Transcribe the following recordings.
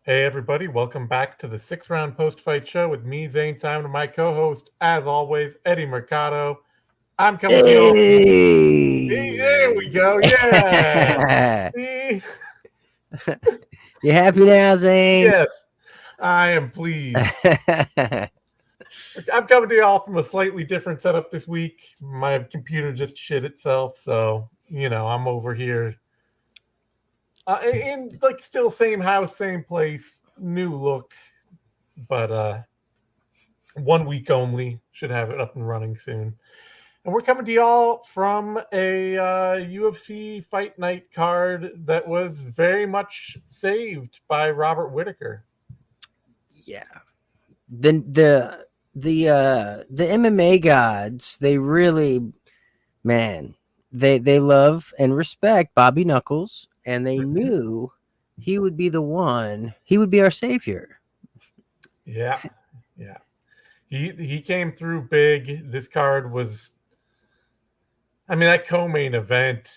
Hey everybody, welcome back to the 6 round post-fight show with me, Zane Simon, and my co-host, as always, Eddie Mercado. I'm coming to you all from there we go, yeah. See? You happy now, Zane? Yes, I am pleased. I'm coming to you all from a slightly different setup this week. My computer just shit itself, so I'm over here in like still same house, same place, new look, but 1 week only. Should have it up and running soon. And we're coming to y'all from a UFC Fight Night card that was very much saved by Robert Whittaker. Yeah. The MMA gods, they really, man, they love and respect Bobby Knuckles, and they knew he would be the one. He would be our savior. Yeah. He came through big. This card was, I mean, that co-main event,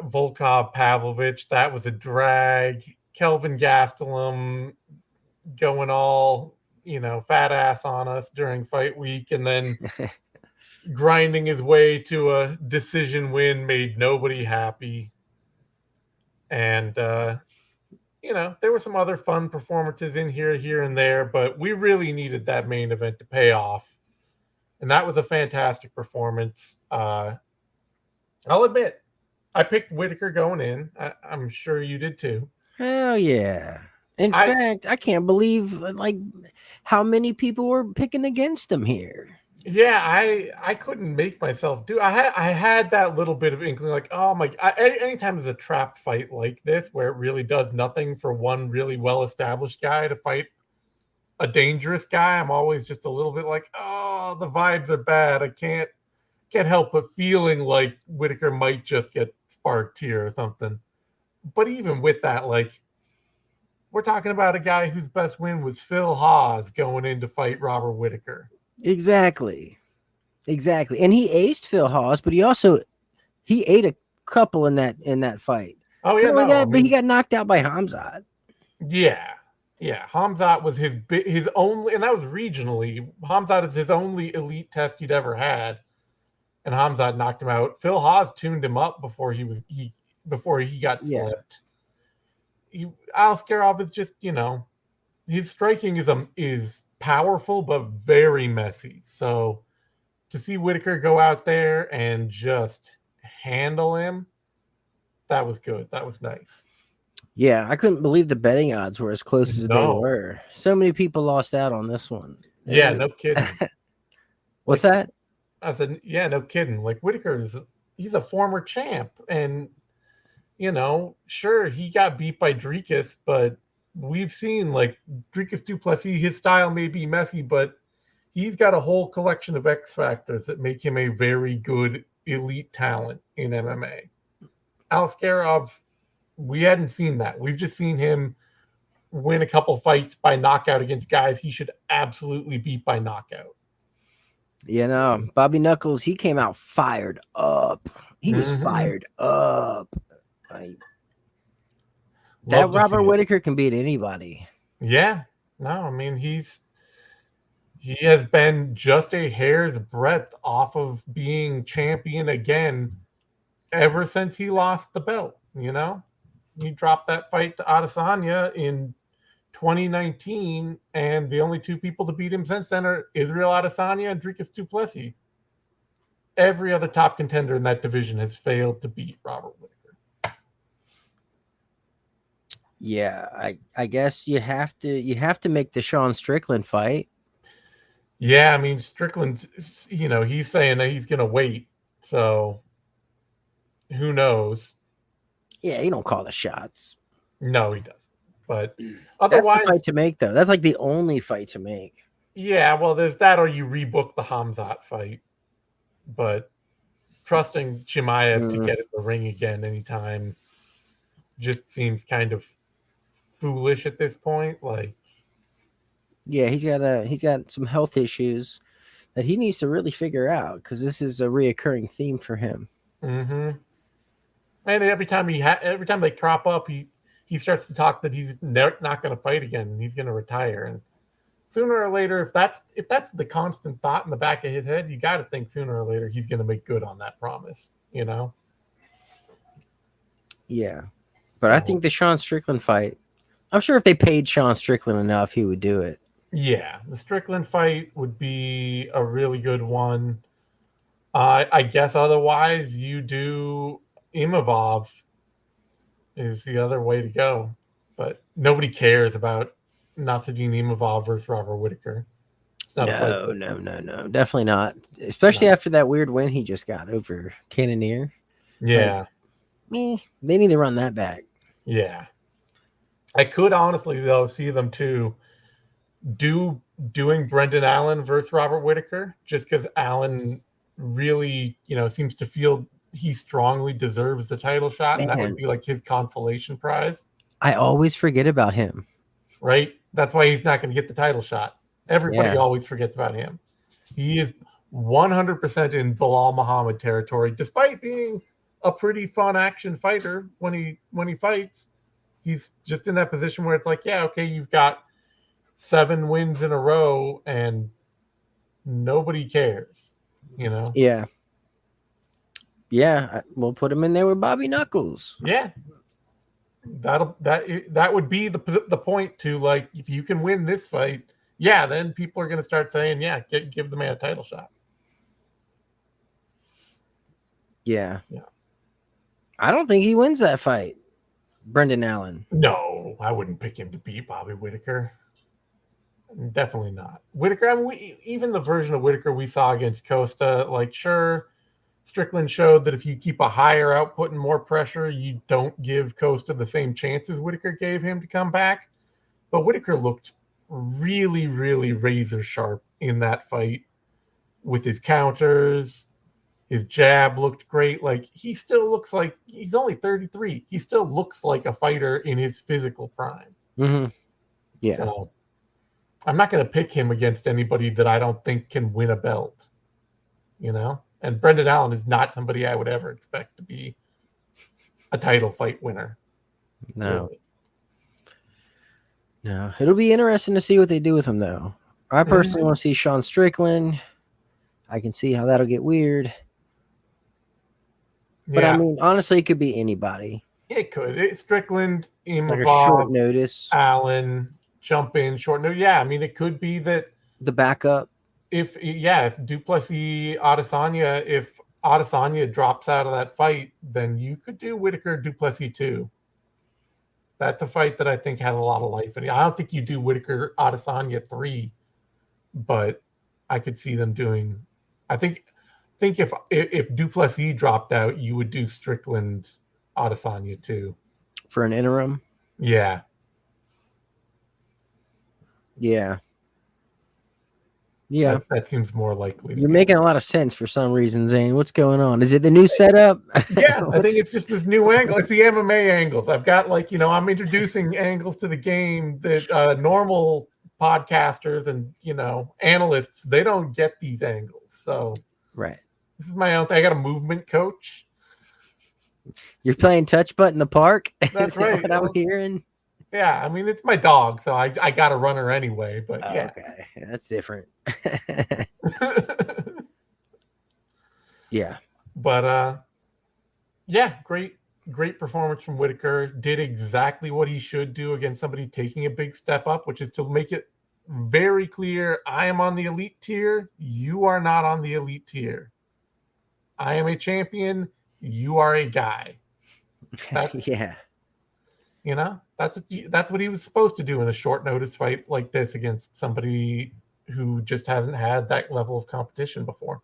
Volkov Pavlovich, that was a drag. Kelvin Gastelum going all, fat ass on us during fight week, and then grinding his way to a decision win made nobody happy. And there were some other fun performances in here and there, but we really needed that main event to pay off. And that was a fantastic performance. I'll admit, I picked Whittaker going in. I'm sure you did too. Hell yeah. In fact, I can't believe like how many people were picking against him here. Yeah, I couldn't make myself do. I had that little bit of inkling, like, oh my. Anytime there's a trap fight like this, where it really does nothing for one really well established guy to fight a dangerous guy, I'm always just a little bit like, oh, the vibes are bad. I can't help but feeling like Whittaker might just get sparked here or something. But even with that, like, we're talking about a guy whose best win was Phil Hawes going in to fight Robert Whittaker. Exactly. And he aced Phil Hawes, but he ate a couple in that fight. Oh yeah, but he got knocked out by Khamzat. Yeah. Khamzat was his only, and that was regionally. Khamzat is his only elite test he'd ever had, and Khamzat knocked him out. Phil Hawes tuned him up before he got slipped. Aliskerov is just, his striking is powerful but very messy. So to see Whittaker go out there and just handle him, that was good. That was nice. Yeah, I couldn't believe the betting odds were as close as they were. So many people lost out on this one. Yeah, no kidding. What's that? I said, yeah, no kidding. Like Whittaker he's a former champ, and sure, he got beat by Dricus, but we've seen like Dricus du Plessis, his style may be messy, but he's got a whole collection of X factors that make him a very good elite talent in MMA. Aliskerov, we hadn't seen that. We've just seen him win a couple fights by knockout against guys he should absolutely beat by knockout. Bobby Knuckles, he came out fired up. He was fired up. That Robert Whittaker can beat anybody. Yeah. No, I mean, he has been just a hair's breadth off of being champion again ever since he lost the belt. He dropped that fight to Adesanya in 2019, and the only two people to beat him since then are Israel Adesanya and Dricus du Plessis. Every other top contender in that division has failed to beat Robert Whittaker. Yeah, I guess you have to make the Sean Strickland fight. Yeah, I mean Strickland, he's saying that he's gonna wait, so who knows? Yeah, he don't call the shots. No, he doesn't. But otherwise, that's the fight to make, though. That's like the only fight to make. Yeah, well, there's that, or you rebook the Khamzat fight. But trusting Chimaev to get in the ring again anytime just seems kind of foolish at this point. Like, yeah, he's got some health issues that he needs to really figure out, because this is a reoccurring theme for him. And every time they crop up, he starts to talk that he's not going to fight again and he's going to retire. And sooner or later, if that's the constant thought in the back of his head, you got to think sooner or later he's going to make good on that promise. Yeah, but I think the Sean Strickland fight. I'm sure if they paid Sean Strickland enough, he would do it. Yeah, the Strickland fight would be a really good one. I guess otherwise you do Imavov is the other way to go. But nobody cares about Nasruddin Imavov versus Robert Whittaker. No, definitely not. Especially after that weird win he just got over Cannonier. Yeah. They need to run that back. Yeah. I could honestly, though, see them too doing Brendan Allen versus Robert Whittaker, just because Allen really, seems to feel he strongly deserves the title shot, and that would be like his consolation prize. I always forget about him. Right? That's why he's not going to get the title shot. Everybody always forgets about him. He is 100% in Bilal Muhammad territory, despite being a pretty fun action fighter when he fights. He's just in that position where it's like, yeah, okay, you've got 7 wins in a row and nobody cares, Yeah. Yeah, we'll put him in there with Bobby Knuckles. Yeah. That would be the point to, like, if you can win this fight, yeah, then people are going to start saying, yeah, give the man a title shot. Yeah. I don't think he wins that fight, Brendan Allen. No, I wouldn't pick him to beat Bobby Whittaker. Definitely not. Whittaker, I mean, even the version of Whittaker we saw against Costa, like, sure, Strickland showed that if you keep a higher output and more pressure, you don't give Costa the same chances Whittaker gave him to come back. But Whittaker looked really, really razor sharp in that fight with his counters. His jab looked great. Like, he still looks like he's only 33. He still looks like a fighter in his physical prime. Mm-hmm. Yeah. So I'm not going to pick him against anybody that I don't think can win a belt, And Brendan Allen is not somebody I would ever expect to be a title fight winner. No. Really. No. It'll be interesting to see what they do with him, though. I personally want to see Sean Strickland. I can see how that'll get weird. But, I mean, honestly, it could be anybody. It could. Strickland, Imavov, like a short notice. Allen, jump in, short notice. Yeah, I mean, it could be that. The backup. If Duplessis Adesanya, if Adesanya drops out of that fight, then you could do Whittaker Duplessis too. That's a fight that I think had a lot of life in it. I don't think you do Whittaker Adesanya 3, but I could see them doing. I think if Duplessis dropped out, you would do Strickland Adesanya 2 for an interim. Yeah. Yeah. Yeah, that seems more likely. You're making a lot of sense for some reason, Zane. What's going on? Is it the new setup? Yeah, I think it's just this new angle. It's the MMA angles. I've got, like, I'm introducing angles to the game that normal podcasters and, analysts, they don't get these angles. So right. This is my own thing. I got a movement coach. You're playing touch butt in the park? That's right. What I'm hearing? Yeah, I mean, it's my dog, so I got to run her anyway, but yeah. Okay, that's different. Yeah. But, yeah, great performance from Whittaker. Did exactly what he should do against somebody taking a big step up, which is to make it very clear, I am on the elite tier, you are not on the elite tier. I am a champion, you are a guy. Yeah. That's what he was supposed to do in a short notice fight like this against somebody who just hasn't had that level of competition before.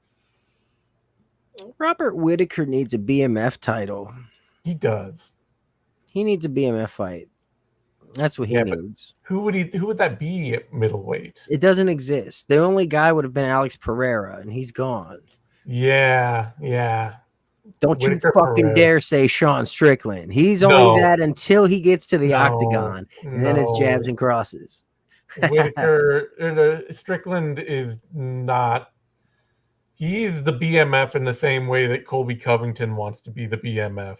Robert Whittaker needs a BMF title. He does. He needs a BMF fight. That's what he needs. Who would that be at middleweight? It doesn't exist. The only guy would have been Alex Pereira, and he's gone. Yeah. Don't Whittaker, you fucking dare say Sean Strickland. He's only that until he gets to the octagon, and then it's jabs and crosses. Whittaker, Strickland is not. He's the BMF in the same way that Colby Covington wants to be the BMF.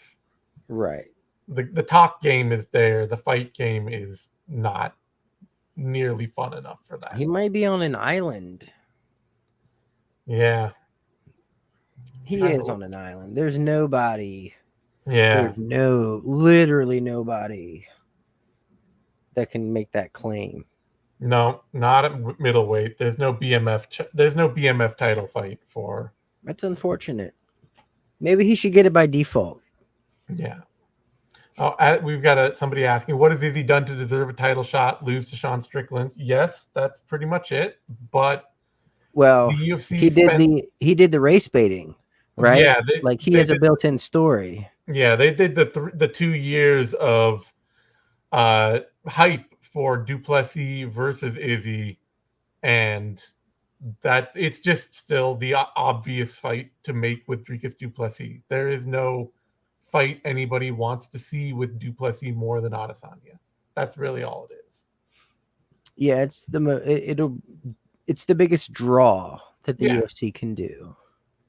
Right. The talk game is there. The fight game is not nearly fun enough for that. He might be on an island. Yeah. He is on an island. There's nobody. Yeah. There's literally nobody that can make that claim. No, not at middleweight. There's no BMF title fight for. That's unfortunate. Maybe he should get it by default. Yeah. Oh, we've got somebody asking, what has Izzy done to deserve a title shot? Lose to Sean Strickland? Yes, that's pretty much it. But well, the UFC he did the race baiting, right? Yeah, he has a built-in story. Yeah, they did the 2 years of hype for Duplessis versus Izzy, and that it's just still the obvious fight to make with Dricus Duplessis. There is no fight anybody wants to see with Duplessis more than Adesanya. That's really all it is. Yeah, it's the biggest draw that the UFC can do.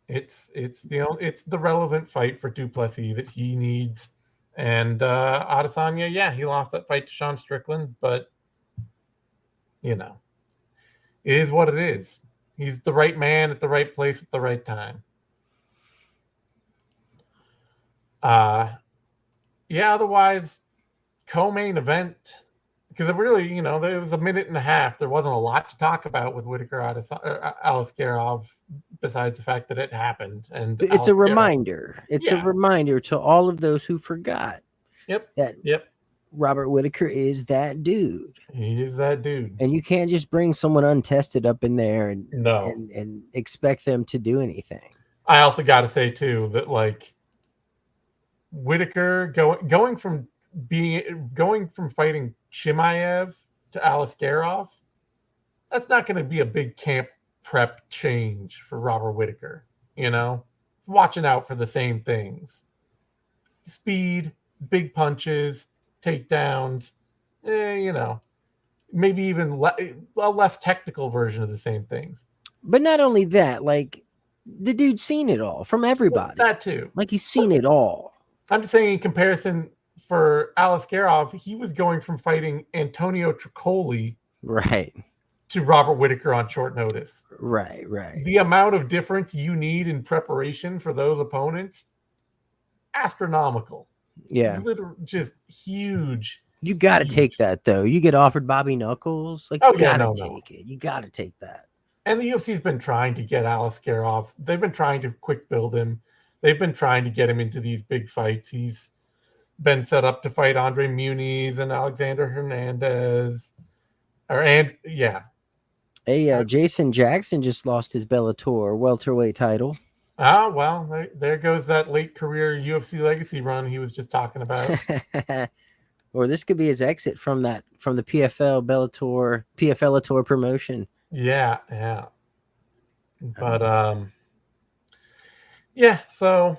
It's the relevant fight for Duplessis that he needs. And Adesanya, he lost that fight to Sean Strickland, but it is what it is. He's the right man at the right place at the right time. Otherwise, co-main event, because it really, there was a minute and a half. There wasn't a lot to talk about with Whittaker Aliskerov, besides the fact that it happened. And it's a reminder. It's a reminder to all of those who forgot. Yep. Robert Whittaker is that dude. He is that dude. And you can't just bring someone untested up in there and expect them to do anything. I also got to say too that Whittaker going from fighting Chimaev to Aliskerov, that's not going to be a big camp prep change for Robert Whittaker. Watching out for the same things: speed, big punches, takedowns. Maybe even a less technical version of the same things. But not only that, the dude's seen it all from everybody. Well, that too. He's seen it all. I'm just saying, in comparison, for Aliskerov, he was going from fighting Antonio Trocoli, right, to Robert Whittaker on short notice. Right. The amount of difference you need in preparation for those opponents, astronomical. Yeah, literally just huge. You got to take that though. You get offered Bobby Knuckles, you got to take it. You got to take that. And the UFC's been trying to get Aliskerov. They've been trying to quick build him. They've been trying to get him into these big fights. He's been set up to fight Andre Muniz and Alexander Hernandez. Hey, Jason Jackson just lost his Bellator welterweight title. Well, there goes that late career UFC legacy run he was just talking about. Or this could be his exit from the PFL Bellator promotion. Yeah. But so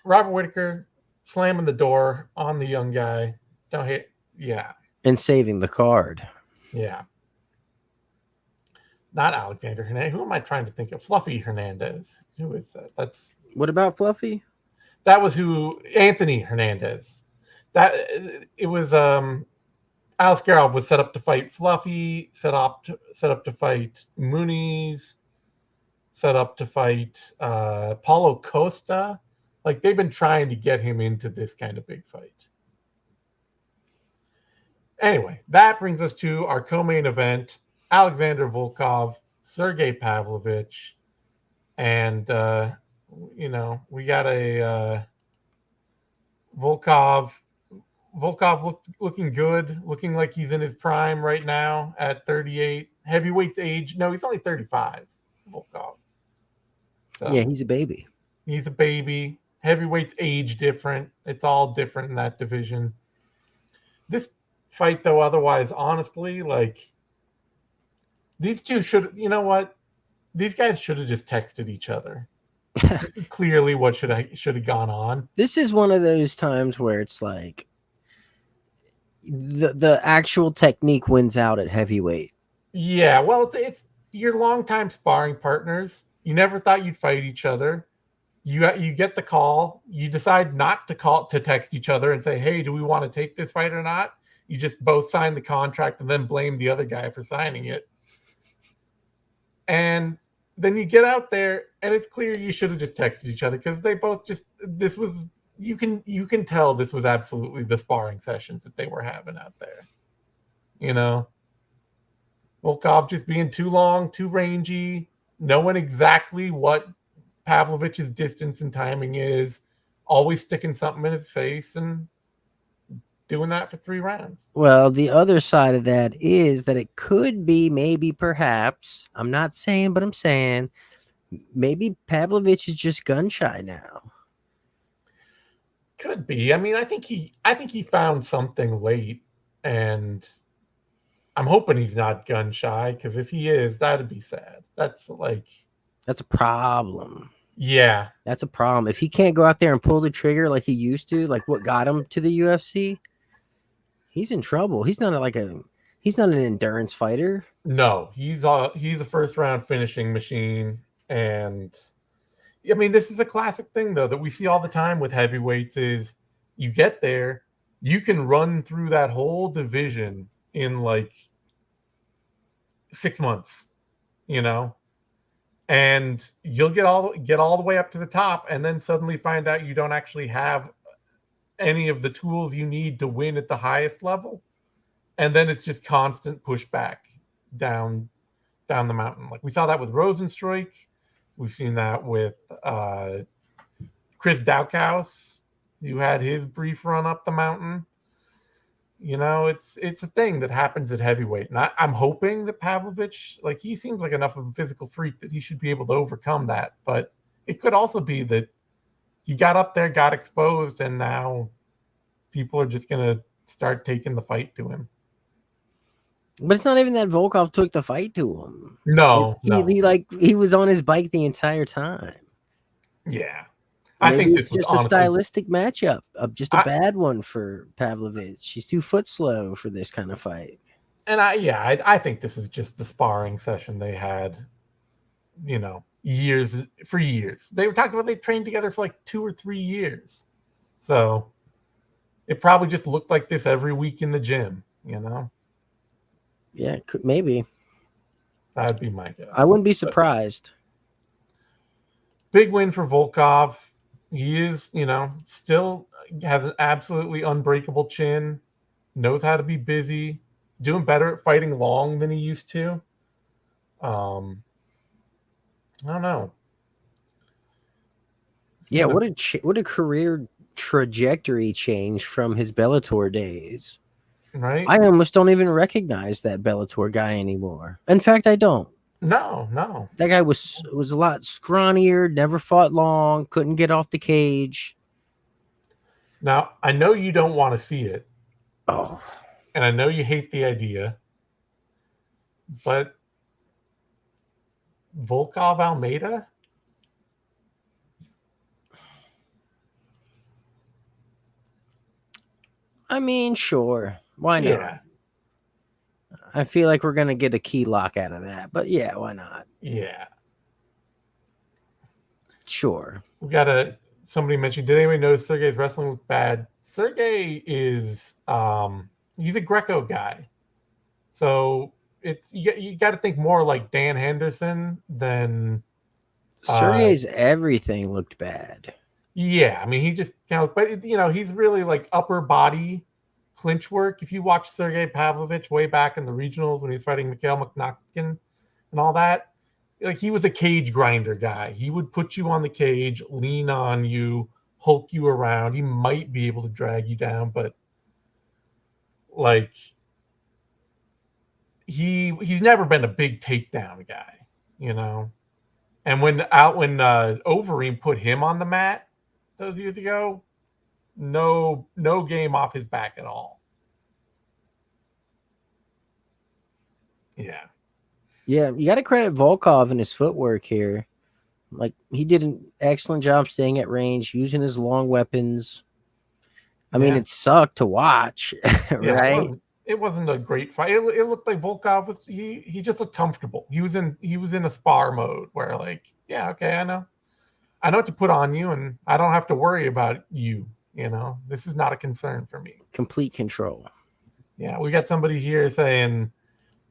Robert Whittaker slamming the door on the young guy. Don't hit. Yeah. And saving the card. Yeah. Not Alexander Hernandez. Who am I trying to think of? Fluffy Hernandez. Who is that? What about Fluffy? That was Anthony Hernandez. It was Aliskerov was set up to fight Fluffy, set up to fight Muniz, set up to fight Paulo Costa. They've been trying to get him into this kind of big fight. Anyway, that brings us to our co-main event: Alexander Volkov, Sergey Pavlovich, and we got a Volkov looking good, looking like he's in his prime right now at 38. Heavyweight's age, no, he's only 35. Volkov. So, yeah, he's a baby. He's a baby. Heavyweight's age different. It's all different in that division. This fight, though, otherwise, honestly, these two should, these guys should have just texted each other. This is clearly what should have gone on. This is one of those times where it's the actual technique wins out at heavyweight. Yeah, well, it's your longtime sparring partners. You never thought you'd fight each other. you get the call, you decide not to text each other and say, hey, do we want to take this fight or not? You just both sign the contract and then blame the other guy for signing it. And then you get out there and it's clear you should have just texted each other, because they both just, this was, you can tell this was absolutely the sparring sessions that they were having out there. Volkov just being too long, too rangy, knowing exactly what Pavlovich's distance and timing is, always sticking something in his face and doing that for 3 rounds. Well, the other side of that is that it could be, maybe, perhaps, I'm not saying, but I'm saying, maybe Pavlovich is just gun shy now. Could be. I mean, I think he found something late, and I'm hoping he's not gun shy, because if he is, that'd be sad. That's a problem. Yeah. That's a problem. If he can't go out there and pull the trigger like he used to, like what got him to the UFC, he's in trouble. He's not an endurance fighter. No, he's a first round finishing machine. And I mean, this is a classic thing though that we see all the time with heavyweights, is you get there, you can run through that whole division in like 6 months, and you'll get all the way up to the top, and then suddenly find out you don't actually have any of the tools you need to win at the highest level. And then it's just constant pushback down the mountain. Like we saw that with Rosenstruik. We've seen that with Chris Daukaus, who had his brief run up the mountain. It's a thing that happens at heavyweight. And I'm hoping that Pavlovich, he seems like enough of a physical freak that he should be able to overcome that. But it could also be that he got up there, got exposed, and now people are just going to start taking the fight to him. But it's not even that Volkov took the fight to him. No. He was on his bike the entire time. Yeah. Maybe I think this was just a stylistic matchup, just a bad one for Pavlovich. She's too foot slow for this kind of fight. And I think this is just the sparring session they had, years. They were talking about they trained together for like 2 or 3 years. So it probably just looked like this every week in the gym, Yeah, maybe. That'd be my guess. I wouldn't be surprised. Big win for Volkov. He is, still has an absolutely unbreakable chin, knows how to be busy, doing better at fighting long than he used to. I don't know. Yeah, what a career trajectory change from his Bellator days. Right? I almost don't even recognize that Bellator guy anymore. In fact, I don't. No. That guy was a lot scrawnier, never fought long, couldn't get off the cage. Now, I know you don't want to see it. Oh. And I know you hate the idea. But Volkov Almeida? I mean, sure. Why not? Yeah. I feel like we're going to get a key lock out of that. But yeah, why not? Yeah. Sure. We got somebody mentioned, did anybody notice Sergey's wrestling looked bad? Sergey is he's a Greco guy. So it's you got to think more like Dan Henderson than Sergey's everything looked bad. Yeah, I mean he just kind of, but he's really like upper body clinch work. If you watch Sergey Pavlovich way back in the regionals when he was fighting Mikhail Mukhnatkin and all that, he was a cage grinder guy. He would put you on the cage, lean on you, hulk you around. He might be able to drag you down, but he's never been a big takedown guy, And when Overeem put him on the mat those years ago, no game off his back at all. Yeah. Yeah, you got to credit Volkov and his footwork here. He did an excellent job staying at range, using his long weapons. I mean, it sucked to watch, right? Yeah, it wasn't a great fight. It looked like Volkov was he just looked comfortable. He was in a spar mode where okay, I know. I know what to put on you, and I don't have to worry about you. This is not a concern for me. Complete control. Yeah, we got somebody here saying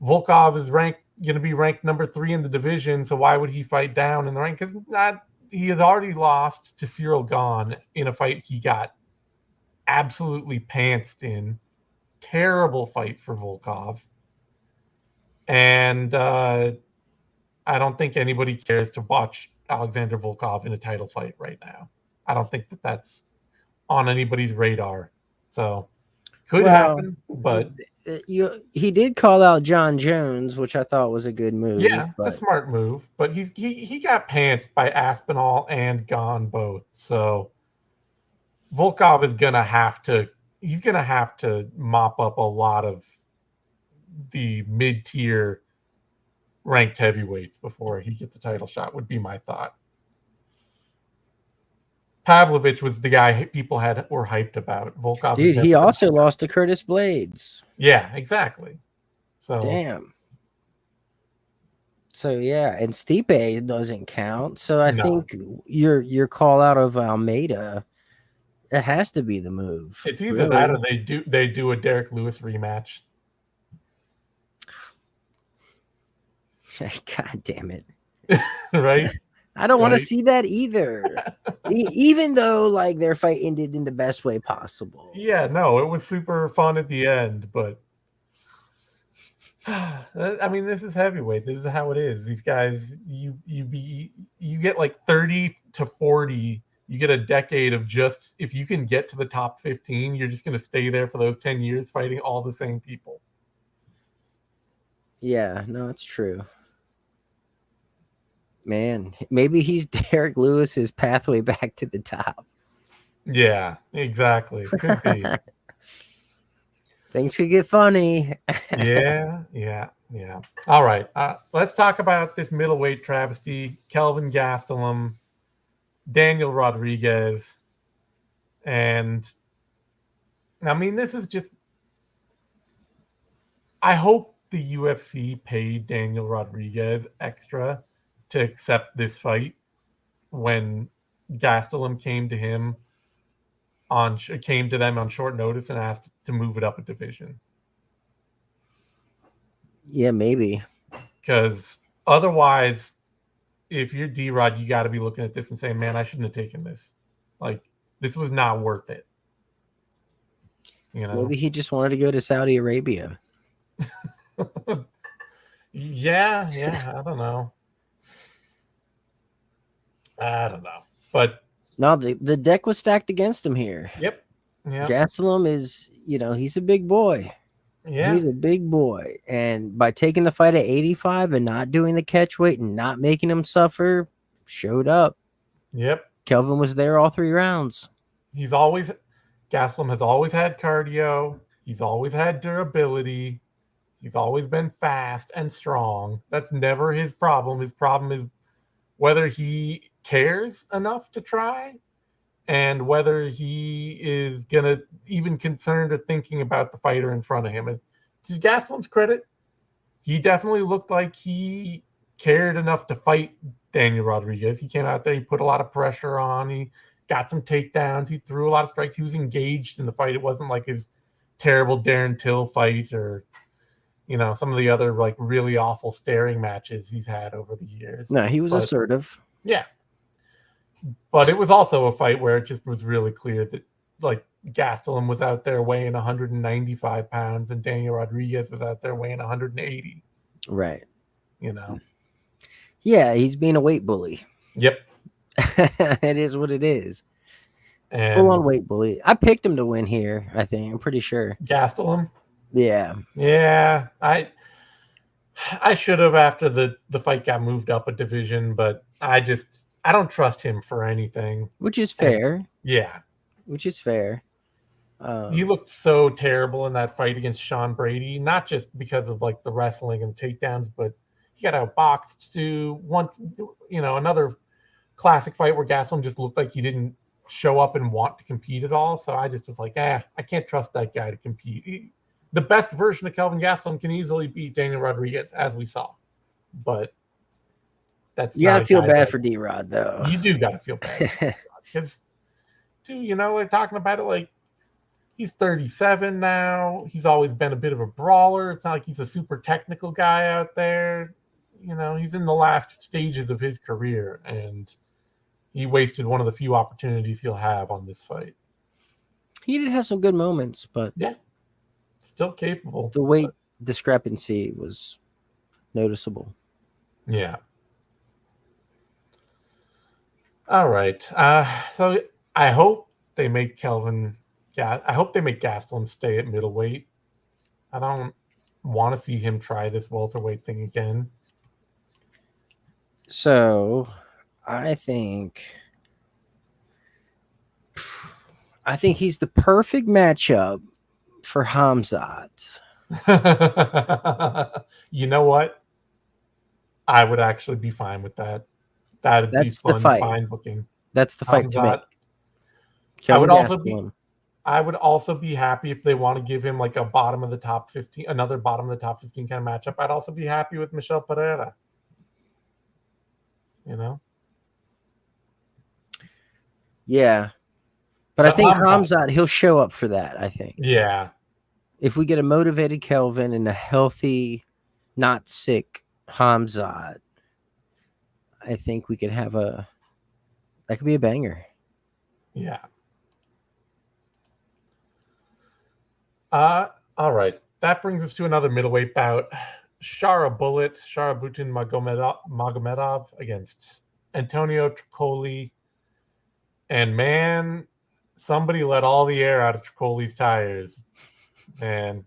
Volkov is going to be ranked number 3 in the division, so why would he fight down in the rank? Because he has already lost to Cyril Gahn in a fight he got absolutely pantsed in. Terrible fight for Volkov. And I don't think anybody cares to watch Alexander Volkov in a title fight right now. I don't think that's on anybody's radar. So could happen, but he did call out John Jones, which I thought was a good move. Yeah, it's a smart move. But he got pantsed by Aspinall and Gahn both. So Volkov is gonna have to mop up a lot of the mid-tier ranked heavyweights before he gets a title shot, would be my thought. Pavlovich was the guy people were hyped about. Volkov, dude, he also lost to Curtis Blades. Yeah, exactly. So damn. So yeah, and Stipe doesn't count. So I think your call out of Almeida, it has to be the move. It's either that or they do a Derek Lewis rematch. God damn it. Right? I don't want to see that either. Even though like their fight ended in the best way possible. Yeah, no, it was super fun at the end, but I mean, this is heavyweight. This is how it is. These guys, you get like 30 to 40. You get a decade of just, if you can get to the top 15, you're just going to stay there for those 10 years fighting all the same people. Yeah, no, it's true. Man, maybe he's Derek Lewis's pathway back to the top. Yeah, exactly. Could be. Things could get funny. Yeah. All right. Let's talk about this middleweight travesty. Kelvin Gastelum, Daniel Rodriguez. And I mean, this is just, I hope the UFC paid Daniel Rodriguez extra to accept this fight when Gastelum came to them on short notice and asked to move it up a division. Yeah, maybe. Because otherwise, if you're D-Rod, you got to be looking at this and saying, man, I shouldn't have taken this. Like, this was not worth it. Maybe he just wanted to go to Saudi Arabia. Yeah, I don't know. But no, the deck was stacked against him here. Yep. Gastelum is, he's a big boy. Yeah. He's a big boy. And by taking the fight at 85 and not doing the catch weight and not making him suffer, showed up. Yep. Kelvin was there all 3 rounds. Gastelum has always had cardio. He's always had durability. He's always been fast and strong. That's never his problem. His problem is whether he cares enough to try and whether he is going to even concerned or thinking about the fighter in front of him. And to Gastelum's credit, he definitely looked like he cared enough to fight Daniel Rodriguez. He came out there, he put a lot of pressure on, he got some takedowns, he threw a lot of strikes, he was engaged in the fight. It wasn't like his terrible Darren Till fight or some of the other like really awful staring matches he's had over the years. No, he was assertive. Yeah. But it was also a fight where it just was really clear that like Gastelum was out there weighing 195 pounds and Daniel Rodriguez was out there weighing 180. Right. Yeah, he's being a weight bully. Yep. It is what it is. And full on weight bully. I picked him to win here, I think. I'm pretty sure. Gastelum? Yeah. Yeah. I should have after the fight got moved up a division, but I don't trust him for anything. Which is fair. And, yeah. Which is fair. He looked so terrible in that fight against Sean Brady, not just because of like the wrestling and takedowns, but he got outboxed to once, another classic fight where Gastelum just looked like he didn't show up and want to compete at all. So I just was like, I can't trust that guy to compete. The best version of Kelvin Gastelum can easily beat Daniel Rodriguez, as we saw. But That's You not gotta a feel guy bad that for D-Rod, though. you do got to feel bad because, dude, like talking about it, like he's 37 now. He's always been a bit of a brawler. It's not like he's a super technical guy out there. He's in the last stages of his career, and he wasted one of the few opportunities he'll have on this fight. He did have some good moments, but Yeah, still capable. the weight discrepancy was noticeable. Yeah. All right. So I hope they make Gastelum stay at middleweight. I don't want to see him try this welterweight thing again. So I think he's the perfect matchup for Hamzat. You know what? I would actually be fine with that. That'd be That's the fun, fight. fine booking. That's the fight to make. I would Gastelum. also be happy if they want to give him like a bottom of the top 15, another bottom of the top 15 kind of matchup. I'd also be happy with Michel Pereira. Yeah. But I think Hamzat, he'll show up for that, I think. Yeah. If we get a motivated Kelvin and a healthy, not sick Hamzat, I think we could have that could be a banger. Yeah. All right. That brings us to another middleweight bout. Sharabutin Magomedov against Antonio Trocoli. And man, somebody let all the air out of Trocoli's tires. And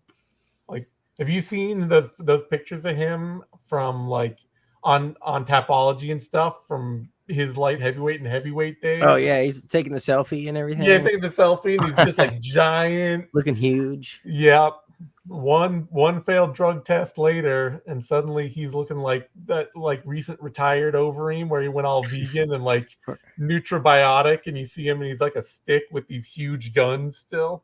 like, have you seen those pictures of him from like on Tapology and stuff from his light heavyweight and heavyweight days? Oh yeah, he's taking the selfie and everything. Yeah, taking the selfie, and he's just like giant, looking huge. Yep. One failed drug test later, and suddenly he's looking like that recent retired Overeem where he went all vegan and like nutribiotic, and you see him and he's like a stick with these huge guns still.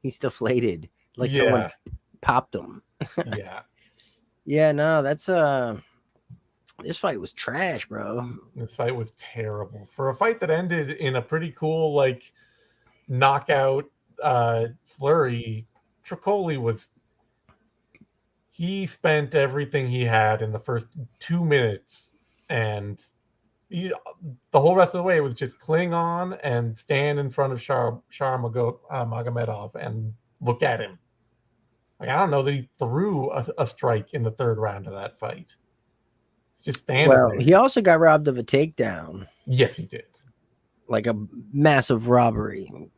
He's deflated, like someone popped him. Yeah. Yeah, no, that's this fight was trash, bro. This fight was terrible. For a fight that ended in a pretty cool like knockout flurry, Trocoli he spent everything he had in the first 2 minutes, and the whole rest of the way was just cling on and stand in front of Magomedov and look at him. Like, I don't know that he threw a strike in the third round of that fight. It's just standing there. He also got robbed of a takedown. Yes, he did. Like a massive robbery.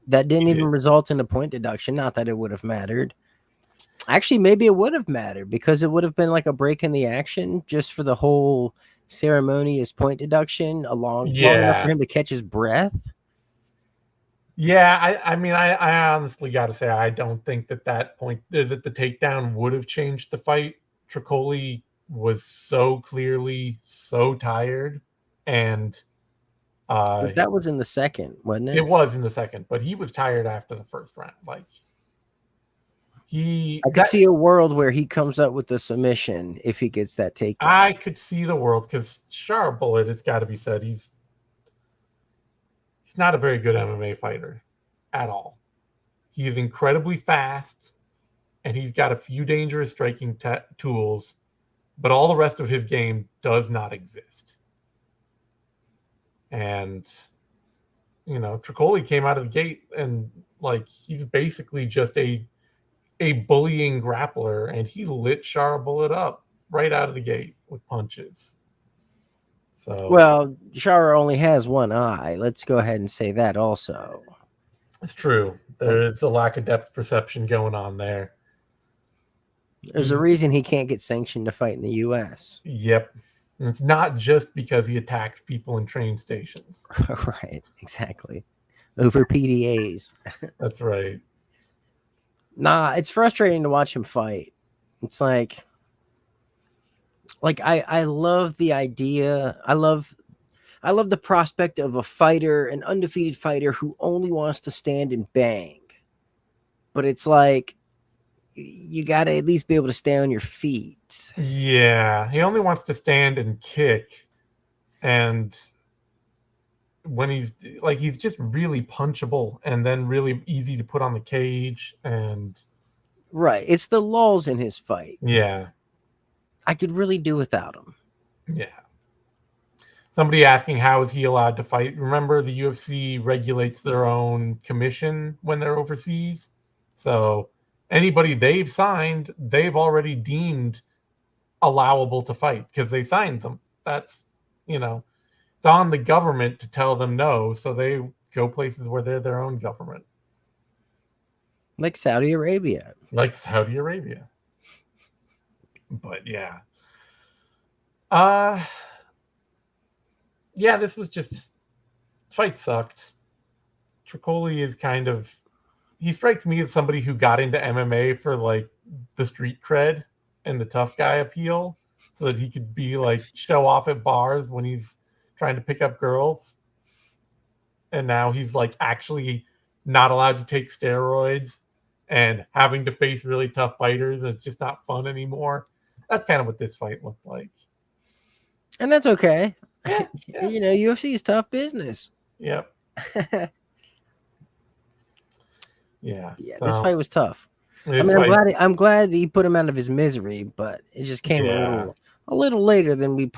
That didn't even result in a point deduction. Not that it would have mattered. Actually, maybe it would have mattered because it would have been like a break in the action just for the whole ceremonious point deduction long enough for him to catch his breath. Yeah, I mean, I honestly got to say, I don't think that the takedown would have changed the fight. Trocoli was so clearly so tired, and but that was in the second, wasn't it? It was in the second, but he was tired after the first round. Like I could see a world where he comes up with the submission if he gets that takedown. I could see the world because Bullet, it's got to be said, he's not a very good MMA fighter at all. He is incredibly fast, and he's got a few dangerous striking tools, but all the rest of his game does not exist. And, Trocoli came out of the gate and, like, he's basically just a bullying grappler, and he lit Bullet up right out of the gate with punches. So, well, Shara only has one eye. Let's go ahead and say that also. It's true. There is a lack of depth perception going on there. There's a reason he can't get sanctioned to fight in the U.S. Yep. And it's not just because he attacks people in train stations. Right, exactly. Over PDAs. That's right. Nah, it's frustrating to watch him fight. It's like I love the idea. I love the prospect of a fighter, an undefeated fighter who only wants to stand and bang. But it's like you got to at least be able to stay on your feet. Yeah, he only wants to stand and kick, and when he's just really punchable and then really easy to put on the cage, and Right. It's the lulls in his fight. yeah. I could really do without him. Yeah. Somebody asking how is he allowed to fight? Remember, the UFC regulates their own commission when they're overseas. So anybody they've signed, they've already deemed allowable to fight because they signed them. That's, it's on the government to tell them no. So they go places where they're their own government. Like Saudi Arabia. Like Saudi Arabia. But yeah. Yeah, this was just fight sucked. Trocoli is he strikes me as somebody who got into MMA for like the street cred and the tough guy appeal so that he could be like show off at bars when he's trying to pick up girls. And now he's like actually not allowed to take steroids and having to face really tough fighters, and it's just not fun anymore. That's kind of what this fight looked like. And that's okay. Yeah. UFC is tough business. Yep. Yeah. This fight was tough. I'm glad he put him out of his misery, but it just came a little later than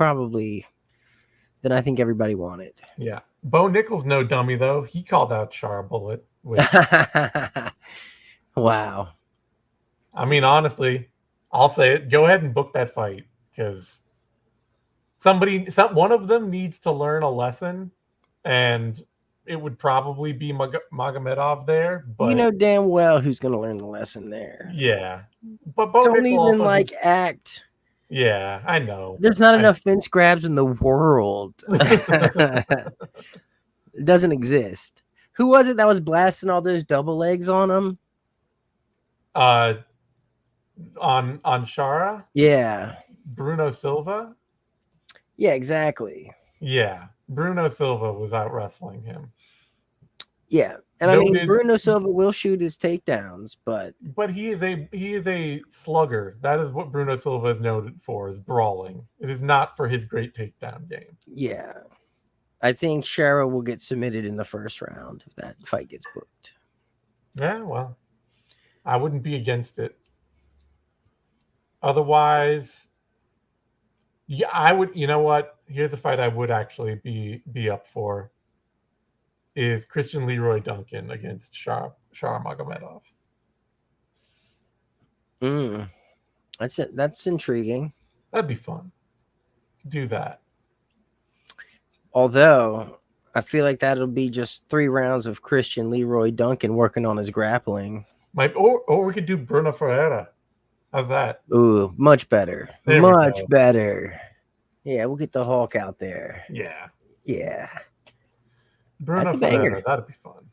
I think everybody wanted. Yeah. Bo Nickal's no dummy though. He called out Char Bullet. Wow. I mean, honestly, I'll say it. Go ahead and book that fight because one of them needs to learn a lesson, and it would probably be Magomedov there. But you know damn well who's going to learn the lesson there. Yeah, but Bo don't Nickel even act. Yeah, I know. There's not enough fence grabs in the world. It doesn't exist. Who was it that was blasting all those double legs on him? On Shara? Yeah. Bruno Silva? Yeah, exactly. Yeah. Bruno Silva was out wrestling him. Yeah. And Bruno Silva will shoot his takedowns, but he is a slugger. That is what Bruno Silva is noted for, is brawling. It is not for his great takedown game. Yeah. I think Shara will get submitted in the first round if that fight gets booked. Yeah, well, I wouldn't be against it. Otherwise, yeah, I would. You know what? Here's a fight I would actually be up for. Is Christian Leroy Duncan against Shar Magomedov. That's it. That's intriguing. That'd be fun. Do that. Although I feel like that'll be just 3 rounds of Christian Leroy Duncan working on his grappling. Or we could do Bruno Ferreira. How's that? Ooh, much better. Much better. Yeah, we'll get the Hulk out there. Yeah. Yeah. Bruno Ferreira, that'd be fun.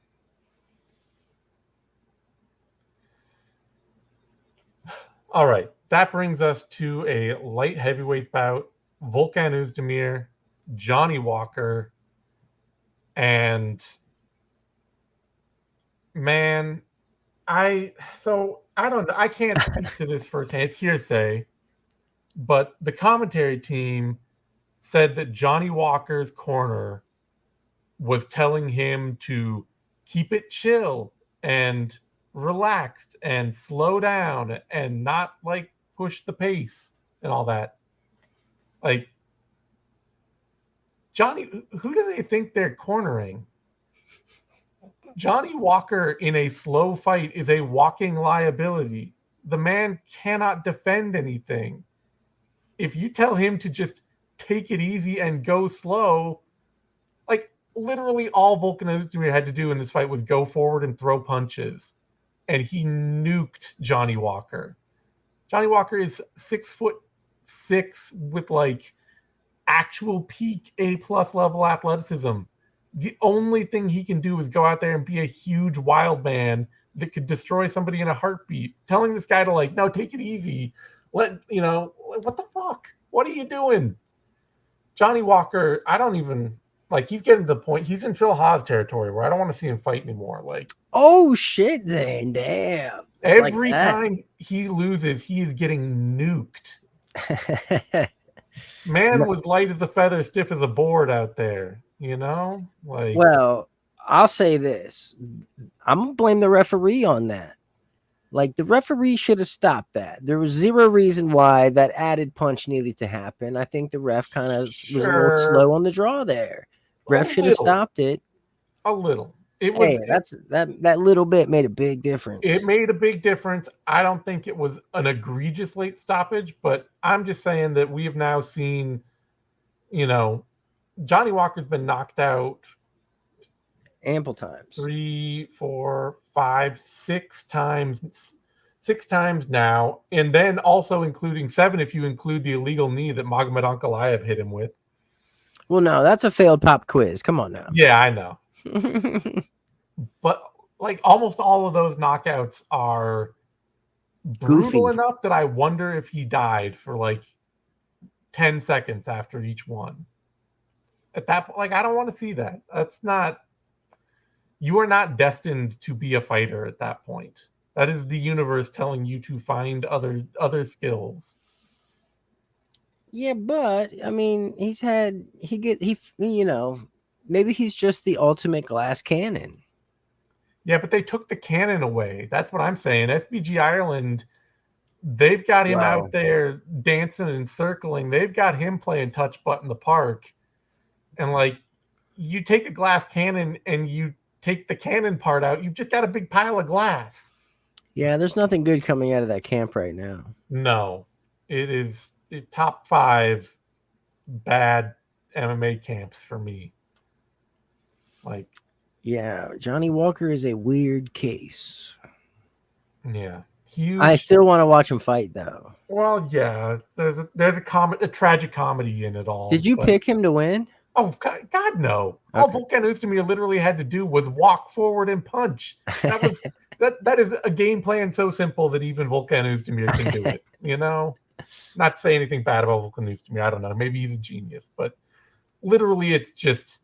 All right. That brings us to a light heavyweight bout. Volkan Oezdemir, Johnny Walker, and man, I don't know. I can't speak to this firsthand. It's hearsay, but the commentary team said that Johnny Walker's corner was telling him to keep it chill and relaxed and slow down and not push the pace and all that. Johnny, who do they think they're cornering? Johnny Walker in a slow fight is a walking liability. The man cannot defend anything. If you tell him to just take it easy and go slow, literally all Volkan Oezdemir had to do in this fight was go forward and throw punches. And he nuked Johnny Walker. Johnny Walker is 6'6" with actual peak A+ level athleticism. The only thing he can do is go out there and be a huge wild man that could destroy somebody in a heartbeat. Telling this guy to no, take it easy. What the fuck? What are you doing? Johnny Walker, I don't even he's getting to the point. He's in Phil Haas territory where I don't want to see him fight anymore. Oh shit, Zane! Damn, it's like Every that. time he loses, he is getting nuked. Man was light as a feather, stiff as a board out there. Like Well, I'll say this: I'm gonna blame the referee on that. Like the referee should have stopped that. There was zero reason why that added punch needed to happen. I think the ref kind of was a little sure, slow on the draw there. a Ref should have little, stopped it. a little. It was Hey, that little bit made a big it difference. made a big difference. I don't think it was an egregious late stoppage, but I'm just saying that we have now seen, you know, Johnny Walker's been knocked out Ample times. 3, 4, 5, 6 times now, and then also including 7 if you include the illegal knee that Magomedov Ankalaev hit him with. Well, no, that's a failed pop quiz. Come on now. Yeah, I know. But like almost all of those knockouts are brutal Goofy. enough that I wonder if he died for like 10 seconds after each one. At that point, like I don't want to see that. That's not You are not destined to be a fighter at that point. That is the universe telling you to find other skills. Yeah, but I mean, maybe he's just the ultimate glass cannon. Yeah, but they took the cannon away. That's what I'm saying. SBG Ireland, they've got him Wow. out there dancing and circling. They've got him playing touch butt in the park. And like you take a glass cannon and you take the cannon part out, you've just got a big pile of glass. Yeah, there's nothing good coming out of that camp right now. No. It is top 5 bad MMA camps for me. Like, Yeah, Johnny Walker is a weird case. yeah, huge. I still want to watch him fight, though. Well, yeah, there's a tragic comedy in it all. Did you pick him to win? Oh God, no! All Volkan Oezdemir literally had to do was walk forward and punch. That was that is a game plan so simple that even Volkan Oezdemir can do it. Not to say anything bad about Volkan Oezdemir. I don't know. Maybe he's a genius, but literally, it's just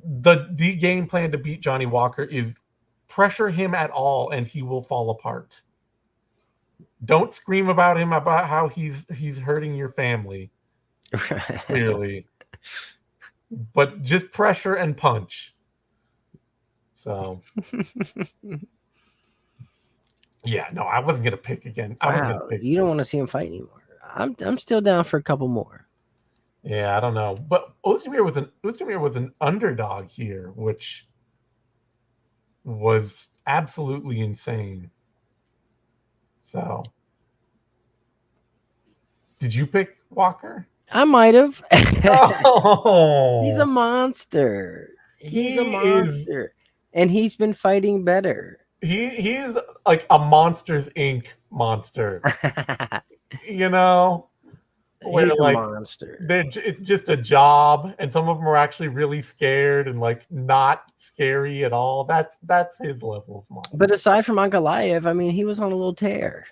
the game plan to beat Johnny Walker is pressure him at all, and he will fall apart. Don't scream about him about how he's hurting your family. Clearly. But just pressure and punch. So yeah, no, I wasn't gonna pick again. Wow, you don't want to see him fight anymore. I'm still down for a couple more. Yeah, I don't know. But Oezdemir was an underdog here, which was absolutely insane. So did you pick Walker? I might have. Oh, He's a monster. He's a monster. And he's been fighting better. He's like a Monsters Inc. monster. He's a monster. It's just a job, and some of them are actually really scared and like not scary at all. That's his level of monster. But aside from Ankalaev, I mean, he was on a little tear.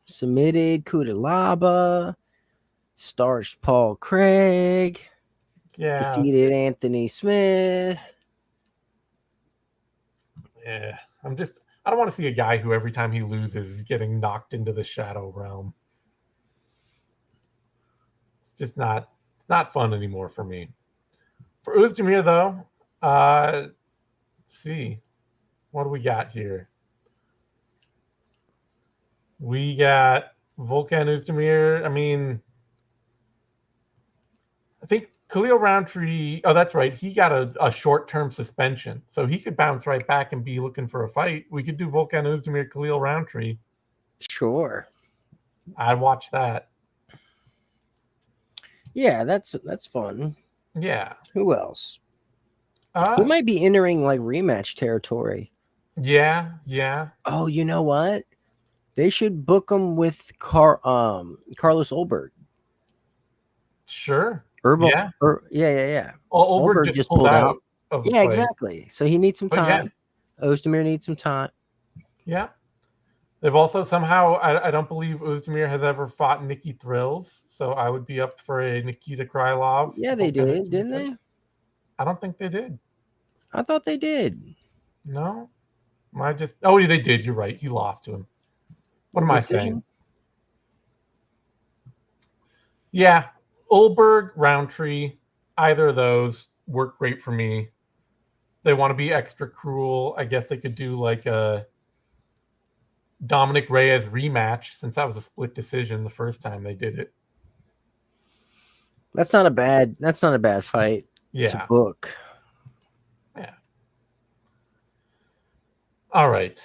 Submitted Kudalaba, starched Paul Craig, defeated Anthony Smith. Yeah, I don't want to see a guy who every time he loses is getting knocked into the shadow realm. It's not fun anymore for me. For Oezdemir, though, let's see. What do we got here? We got Volkan Oezdemir. I mean, I think Khalil Roundtree. Oh, that's right. He got a short-term suspension, so he could bounce right back and be looking for a fight. We could do Volkan Oezdemir, Khalil Roundtree. Sure. I'd watch that. Yeah, that's fun. Yeah. Who else? He might be entering like rematch territory. Yeah. Oh, you know what? They should book him with Carlos Ulberg. Sure. Yeah. Well, Ulberg just pulled out. Yeah, exactly. So he needs some time. Yeah. Oezdemir needs some time. Yeah. They've also somehow, I don't believe Oezdemir has ever fought Nikki Thrills, so I would be up for a Nikita Krylov. Yeah, they did, didn't they? I don't think they did. I thought they did. No? Am I just? Oh, they did. You're right. He lost to him. What am I saying? Yeah, Ulberg, Roundtree, either of those work great for me. They want to be extra cruel. I guess they could do like a Dominic Reyes rematch, since that was a split decision the first time they did it. That's not a bad fight to book. Yeah. All right.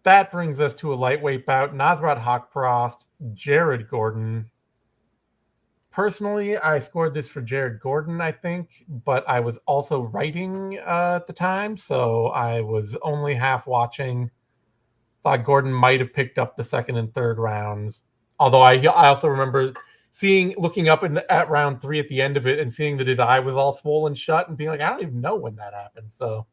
That brings us to a lightweight bout. Nasrat Haqparast, Jared Gordon. Personally, I scored this for Jared Gordon, I think, but I was also writing at the time, so I was only half watching. Thought Gordon might have picked up the second and third rounds. Although I also remember looking up at round 3 at the end of it and seeing that his eye was all swollen shut and being like, I don't even know when that happened. So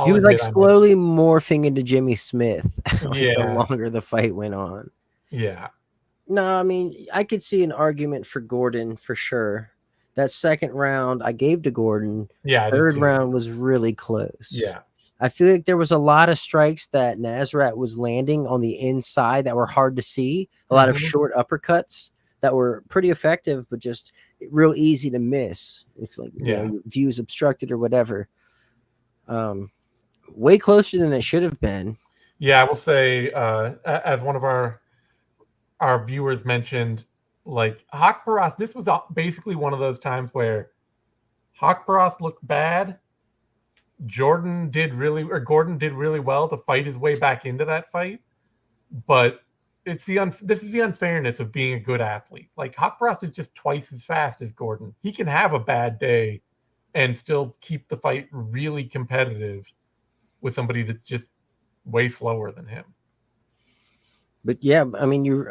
he was like slowly morphing into Jimmy Smith the longer the fight went on. Yeah. No, I mean, I could see an argument for Gordon for sure. That second round I gave to Gordon. Yeah. Third round was really close. Yeah. I feel like there was a lot of strikes that Nasrat was landing on the inside that were hard to see. A lot of short uppercuts that were pretty effective, but just real easy to miss if you know, your view's obstructed or whatever. Way closer than it should have been. Yeah, I will say, as one of our viewers mentioned, like Haqparast, this was basically one of those times where Haqparast looked bad. Gordon did really well to fight his way back into that fight, but this is the unfairness of being a good athlete. Like Haqparast is just twice as fast as Gordon. He can have a bad day and still keep the fight really competitive with somebody that's just way slower than him. But yeah, I mean,